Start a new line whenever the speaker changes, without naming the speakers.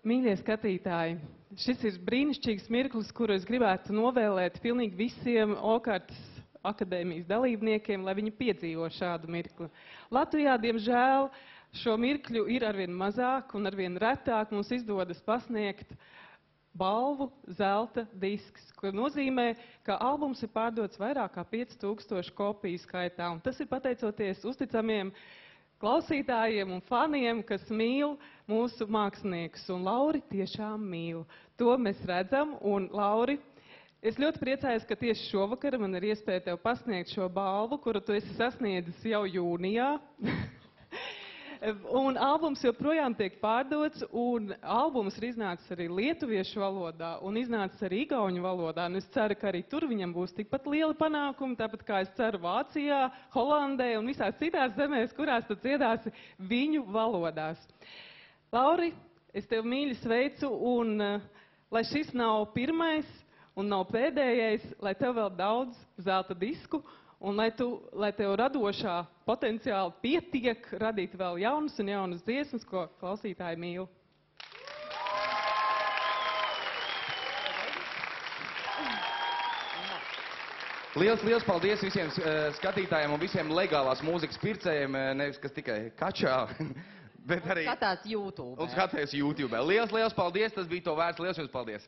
Mīļie skatītāji, šis ir brīnišķīgs mirklis, kuru es gribētu novēlēt pilnīgi visiem Okartas akadēmijas dalībniekiem, lai viņi piedzīvo šādu mirkli. Latvijā, diemžēl, šo mirkļu ir arvien mazāk un arvien retāk mums izdodas pasniegt balvu zelta disks, ko nozīmē, ka albums ir pārdots vairāk kā 5000 kopiju skaitā. Un tas ir pateicoties uzticamiem klausītājiem un faniem, kas mīl mūsu māksliniekus. Un Lauri tiešām mīl. To mēs redzam. Un, Lauri, es ļoti priecājos, ka tieši šovakar man ir iespēja tev pasniegt šo balvu, kuru tu esi sasniedzis jau jūnijā. Un albums joprojām tiek pārdots, un albums ir iznācis arī lietuviešu valodā, un iznācis arī igauņu valodā. Un es ceru, ka arī tur viņam būs tikpat lieli panākumi, tāpat kā es ceru Vācijā, Holandē un visās citās zemēs, kurās tu dziedāsi viņu valodās. Lauri, es tev mīļi sveicu, un lai šis nav pirmais un nav pēdējais, lai tev vēl daudz zelta disku, un lai tev radošā potenciāli pietiek radīt vēl jaunas un jaunas dziesmas, ko klausītāji mīl.
Liels paldies visiem skatītājiem un visiem legālās mūzikas pircējiem, nevis kas tikai kačā, bet arī...
Skatās YouTube.
Un skatās YouTube. Liels paldies, tas bija to vērts. Liels jums paldies.